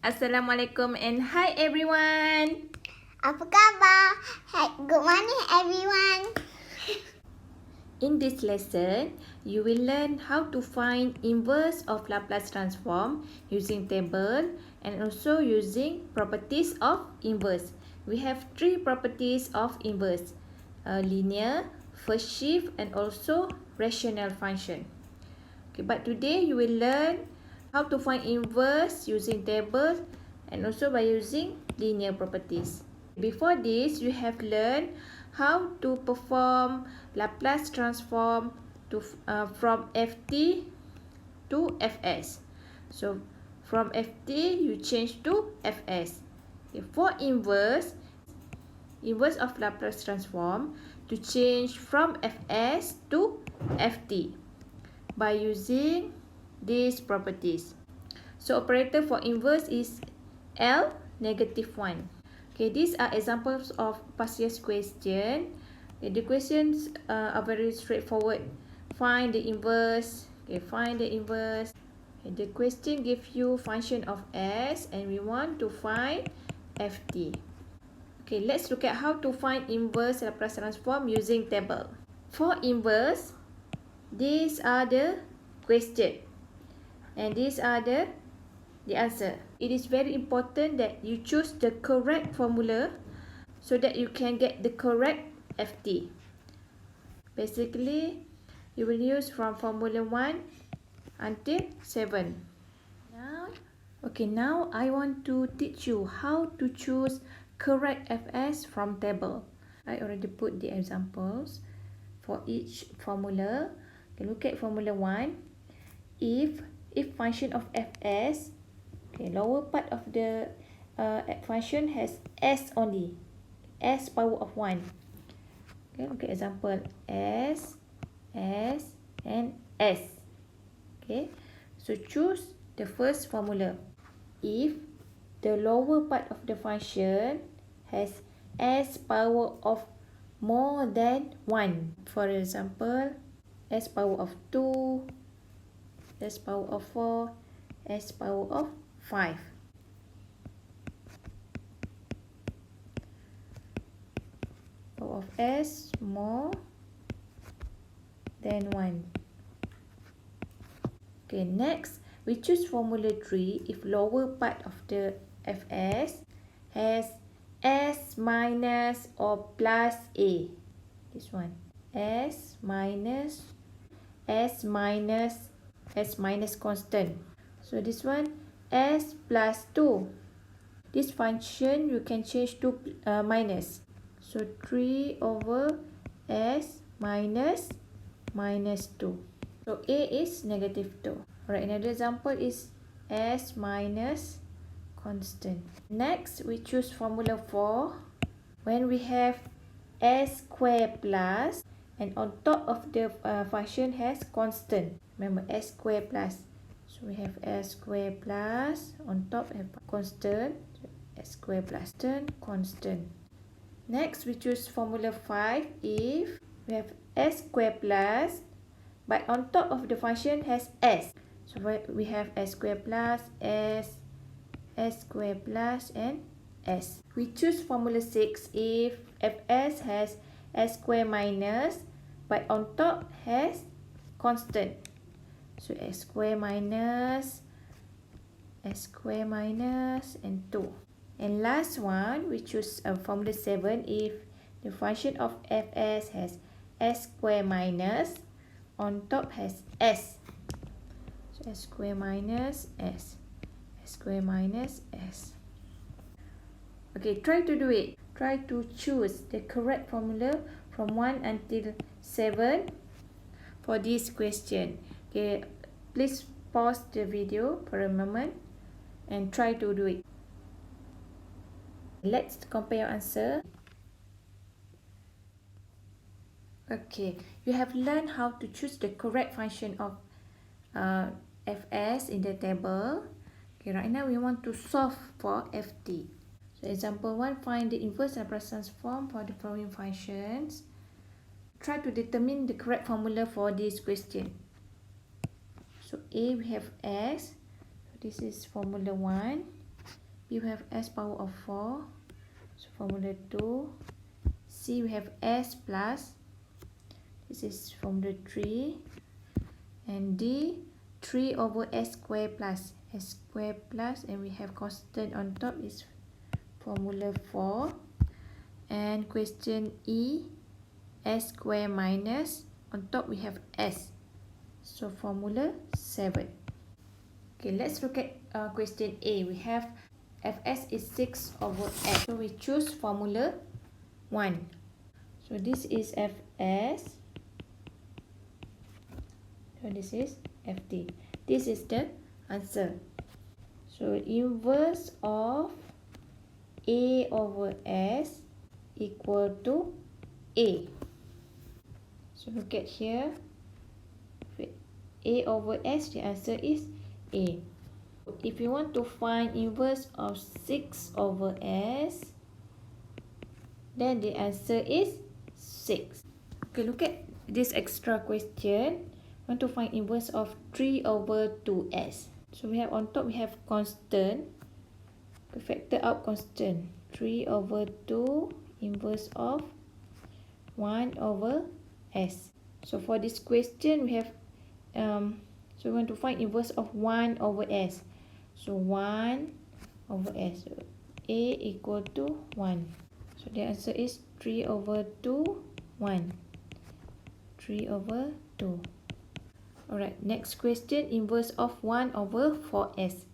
Assalamualaikum and hi everyone. Apa khabar? Good morning everyone. In this lesson, you will learn how to find inverse of Laplace transform using table and also using properties of inverse. We have three properties of inverse: linear, first shift and also rational function. Okay, but today you will learn how to find inverse using table and also by using linear properties. Before this, you have learned how to perform Laplace transform from ft to fs. So from ft you change to fs. Okay, for inverse of Laplace transform, to change from fs to ft by using these properties. So operator for inverse is L -1. Okay, these are examples of past year's question. Okay, the questions are very straightforward. Find the inverse. Okay, find the inverse. Okay, the question gives you function of s and we want to find ft. Okay, let's look at how to find inverse Laplace transform using table. For inverse, these are the question and these are the answer. It is very important that you choose the correct formula so that you can get the correct ft. Basically, you will use from formula 1 until 7. Now I want to teach you how to choose correct fs from table. I already put the examples for each formula. Okay, look at formula 1. If function of fs, okay, lower part of the function has s only, s power of 1. Okay, look at example s, s and s. Okay, so choose the first formula. If the lower part of the function has s power of more than 1, for example s power of 2, s power of 4, s power of 5. Power of s more than 1. Okay, next we choose formula 3 if lower part of the fs has s minus or plus a. This one, s minus constant. So this one s plus 2. This function you can change to minus. So 3 over s minus 2. So a is -2. Alright, another example is s minus constant. Next, we choose formula 4 when we have s square plus and on top of the function has constant. Remember, s square plus. So we have s square plus, on top have constant, s square plus constant. Next, we choose formula 5 if we have s square plus but on top of the function has s. So we have s square plus, s square plus and s. We choose formula 6 if fs has s square minus but on top has constant. So s square minus and 2. And last one, we choose formula 7 if the function of fs has s square minus, on top has s. So s square minus s. S square minus s. Okay, try to do it. Try to choose the correct formula from 1 until 7 for this question. Okay, please pause the video for a moment and try to do it. Let's compare your answer. Okay, you have learned how to choose the correct function of fs in the table. Okay, right now we want to solve for ft. So example 1, find the inverse Laplace transform for the following functions. Try to determine the correct formula for this question. So A, we have s. So this is formula 1. B we have S power of 4. So formula 2. C we have S plus. This is formula 3. And D 3 over S square plus. S square plus, and we have constant on top is formula 4. And question E, S square minus, on top we have S. So formula 7. Okay, let's look at question A. We have Fs is 6 over S. So we choose formula 1. So this is Fs. So this is Ft. This is the answer. So inverse of A over S equal to A. So look at here. A over S, the answer is A. If you want to find inverse of 6 over S, then the answer is 6. Okay, look at this extra question. Want to find inverse of 3 over 2S. So we have on top, we have constant. We factor out constant. 3 over 2 inverse of 1 over S. So for this question, we have so we want to find inverse of 1 over S. So 1 over S. So A equal to 1. So the answer is 3 over 2, 1. 3 over 2. Alright, next question, inverse of 1 over 4S.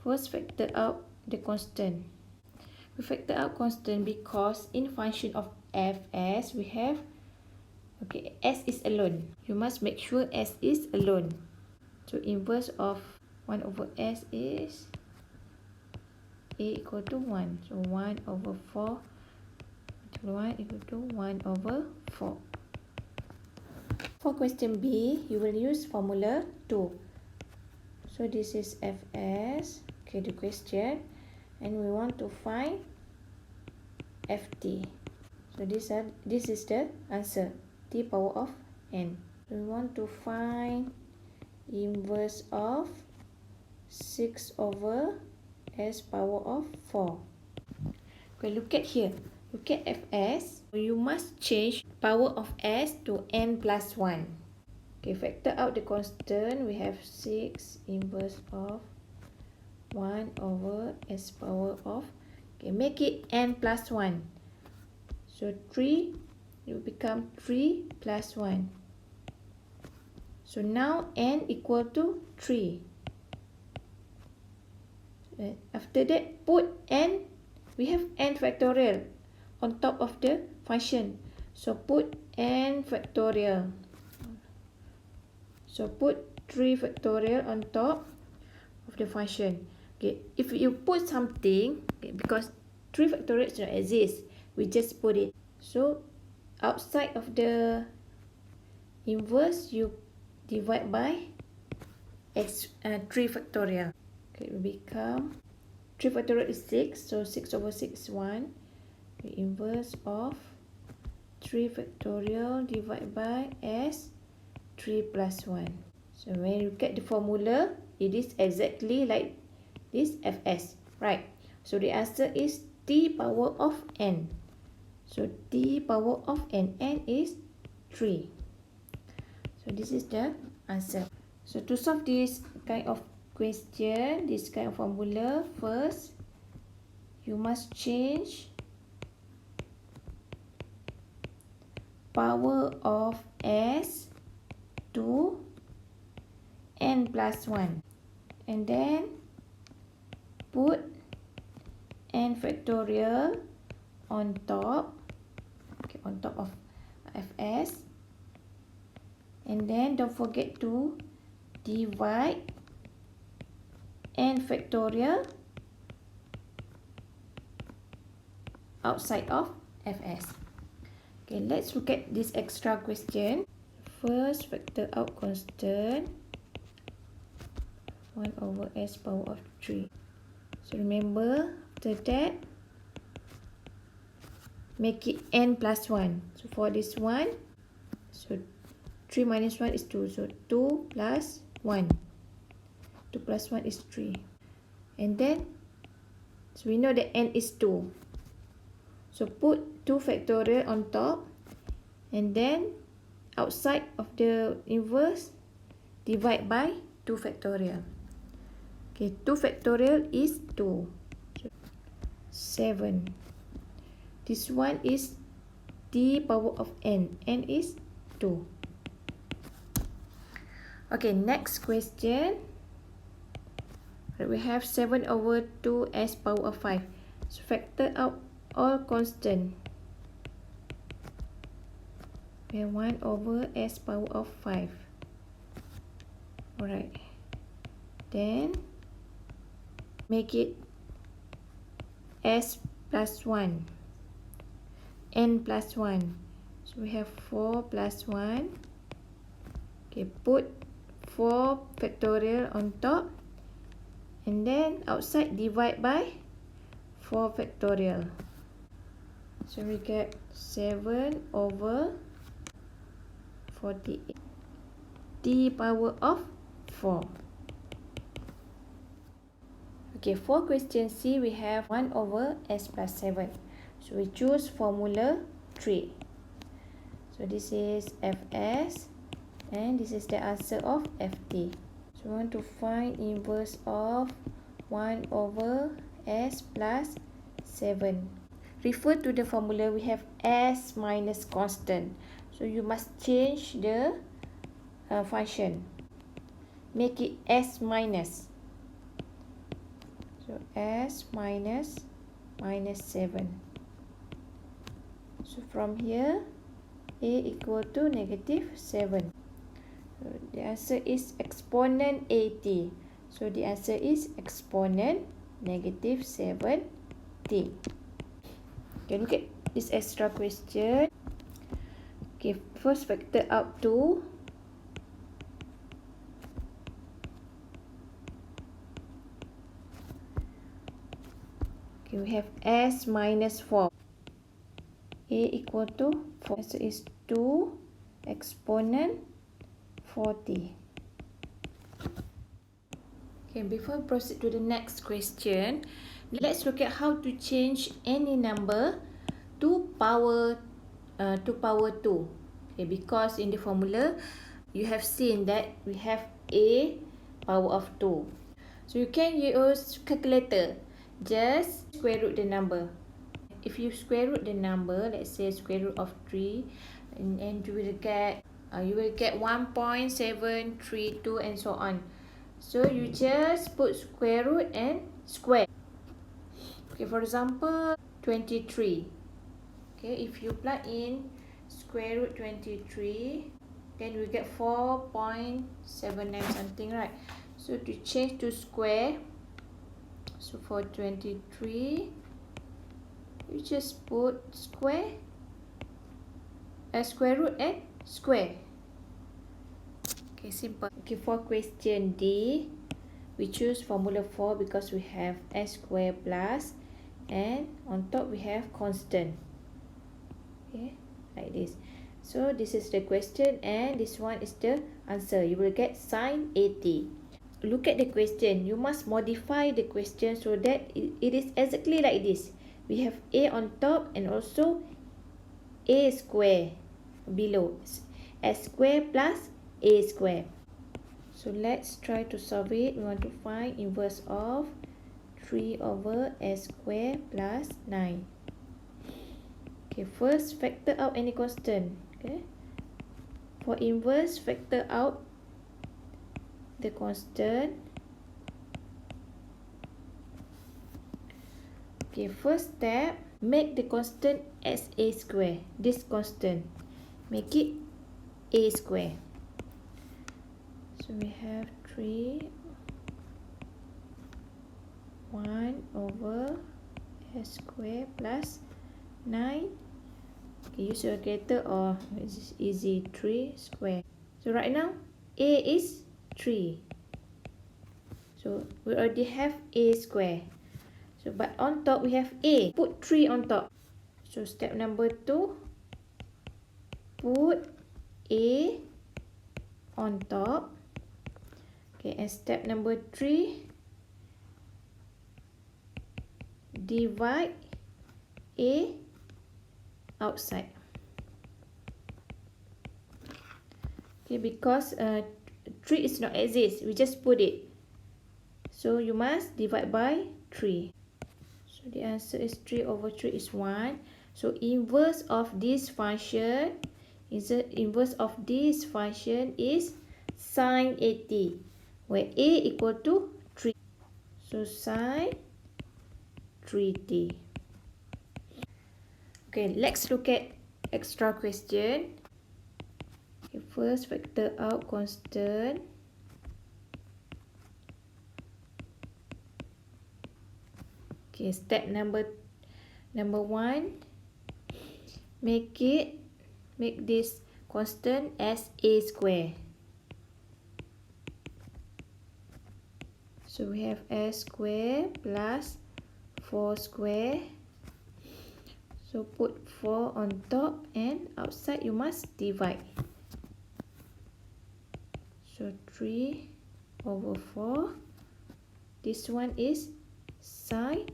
First, factor out the constant. We factor out constant because in function of Fs, we have, okay, S is alone. You must make sure S is alone. So inverse of 1 over S is A equal to 1. So 1 over 4 1 equal to 1 over 4. For question B, you will use formula 2. So this is Fs, okay, the question, and we want to find Ft. So this is the answer, T power of n. We want to find inverse of 6 over S power of 4. Okay, look at here. Look at Fs. You must change power of S to n plus 1. Okay, factor out the constant. We have 6 inverse of 1 over S power of. Okay, make it n plus 1. So 3, it will become 3 plus 1. So now n equal to 3. After that, put n. We have n factorial on top of the function. So put n factorial. So put 3 factorial on top of the function. Okay, if you put something, okay, because 3 factorial does not exist, we just put it. So outside of the inverse, you divide by 3 factorial. Okay, it will become 3 factorial is 6, so 6 over 6 is 1. The inverse of 3 factorial divided by S 3 plus 1. So when you look at the formula, it is exactly like this Fs, right? So the answer is T power of n. So T power of n is 3. So this is the answer. So to solve this kind of question, this kind of formula, first you must change power of S to n plus 1, and then put n factorial on top, okay, on top of Fs, and then don't forget to divide n factorial outside of Fs. Okay, let's look at this extra question. First, factor out constant 1 over S power of 3. So remember, after that, make it n plus 1. So for this one, so 3 minus 1 is 2. So 2 plus 1. 2 plus 1 is 3. And then So we know that n is 2. So put 2 factorial on top, and then outside of the inverse, divide by 2 factorial. Okay, 2 factorial is 2. 7. This one is the power of n. N is 2. Okay, next question. We have 7 over 2 s power of 5. So factor out all constant. We have 1 over s power of 5. Alright. Then make it s plus 1. N plus 1. So we have 4 plus 1. Okay, put 4 factorial on top. And then outside divide by 4 factorial. So we get 7 over 48. The power of 4. Okay, for question C, we have 1 over s plus 7. So we choose formula 3. So this is Fs, and this is the answer of Ft. So we want to find inverse of 1 over s plus 7. Refer to the formula, we have s minus constant. So you must change the function. Make it s minus. So s minus 7. So from here, a equal to negative 7. So the answer is exponent 80. So the answer is exponent negative 7t. Okay, look at this extra question. Okay, first factor out 2. Okay, we have s minus 4. A equal to 4. So is 2 exponent 40. Okay, before we proceed to the next question, let's look at how to change any number to power 2. Okay, because in the formula, you have seen that we have a power of 2. So you can use calculator. Just square root the number. If you square root the number, let's say square root of 3, and you will get 1.732 and so on. So you just put square root and square. Okay, for example, 23. Okay, if you plug in square root 23, then we get 4.79 something, right? So to change to square, so for 23, you just put square root and square. Okay, simple. Okay, for question D, we choose formula 4 because we have s square plus, and on top we have constant. Okay, like this. So this is the question, and this one is the answer. You will get sin 80. Look at the question. You must modify the question so that it is exactly like this. We have a on top and also a square below. S square plus a square. So let's try to solve it. We want to find inverse of 3 over s square plus 9. Okay, first factor out any constant. Okay, for inverse, factor out the constant. Okay, first step, make the constant as a square. This constant, make it a square. So we have 3 1 over s square plus 9. Okay, use your calculator or it's easy, 3 square. So right now, a is 3. So we already have a square. So but on top we have a. Put 3 on top. So step number 2, put a on top. Okay, and step number 3, divide A outside. Okay, because 3 is not exist, we just put it. So you must divide by 3. So the answer is 3 over 3 is 1. So inverse of this function is sine 80, where A equal to 3. So sine 3t. Okay, let's look at extra question. Okay, first factor out constant. Okay, step number 1. Make this constant as a square. So we have s square plus 4 square. So put 4 on top and outside you must divide. So 3 over 4. This one is sine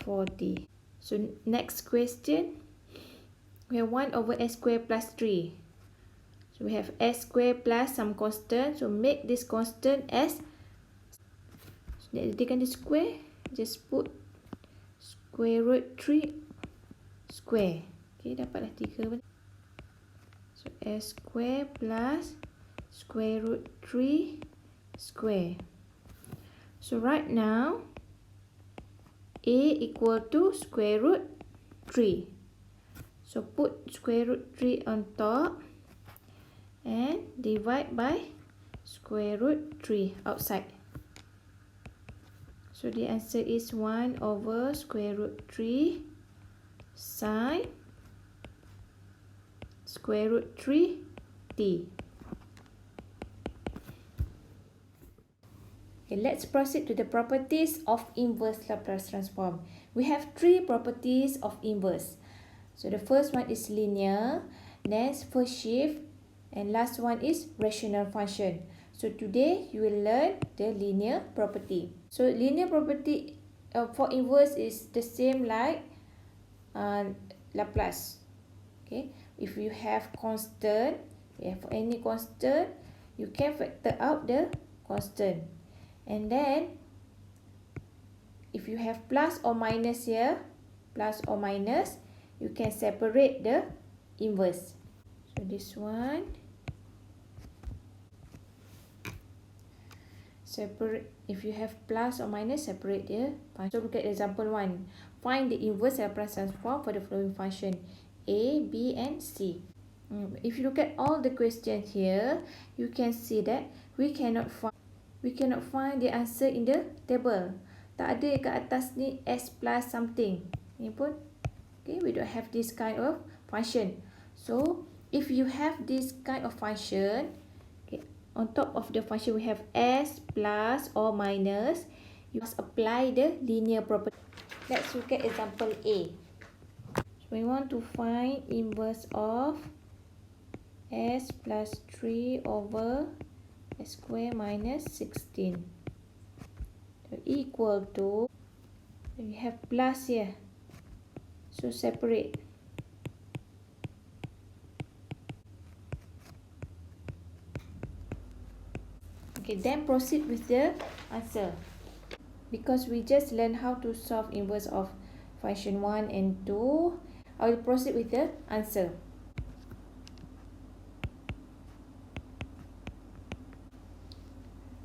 40. So next question, we have 1 over s square plus 3. So we have s square plus some constant. So make this constant as, so take the square, just put square root 3 square. Okay, dapatlah 3. So s square plus square root 3 square. So right now, A equal to square root 3. So put square root 3 on top and divide by square root 3 outside. So the answer is 1 over square root 3 sine square root 3t. Okay, let's proceed to the properties of inverse Laplace transform. We have 3 properties of inverse. So the first one is linear, next first shift, and last one is rational function. So today you will learn the linear property. So linear property for inverse is the same like Laplace. Okay, if you have constant, for any constant, you can factor out the constant. And then if you have plus or minus here, plus or minus, you can separate the inverse. So this one, separate. If you have plus or minus, separate the function. So look at example 1. Find the inverse Laplace transform for the following function A, B and C. If you look at all the questions here, you can see that we cannot find the answer in the table. Tak ada kat atas ni s plus something. Ni pun, okay, we don't have this kind of function. So if you have this kind of function, okay, on top of the function we have s plus or minus, you must apply the linear property. Let's look at example A. So we want to find inverse of s plus 3 over s square minus 16. So equal to, we have plus here. So separate. Okay, then proceed with the answer. Because we just learned how to solve inverse of function 1 and 2, I will proceed with the answer.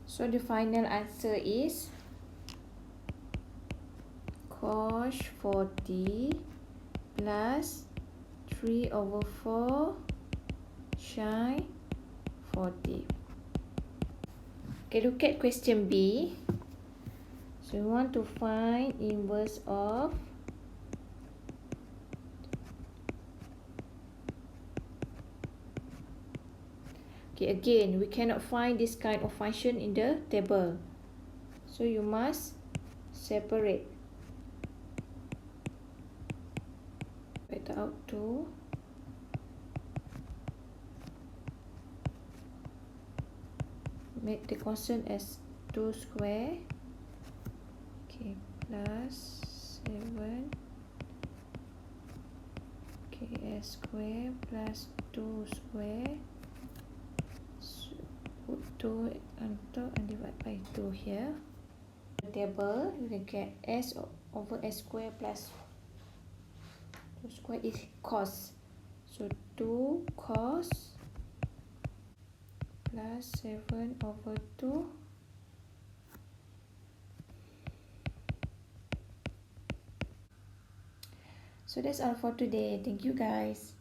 So the final answer is cos 40 plus 3 over 4 sin 40. Okay, look at question B. So we want to find inverse of okay, again, we cannot find this kind of function in the table. So you must separate. Factor out 2. Make the constant as 2 square. Okay, plus 7 s square plus 2 square. So put 2 on top and divide by 2 here. The table, you will get s over s square plus 2 square is cos. So 2 cos plus 7 over 2. So that's all for today. Thank you guys.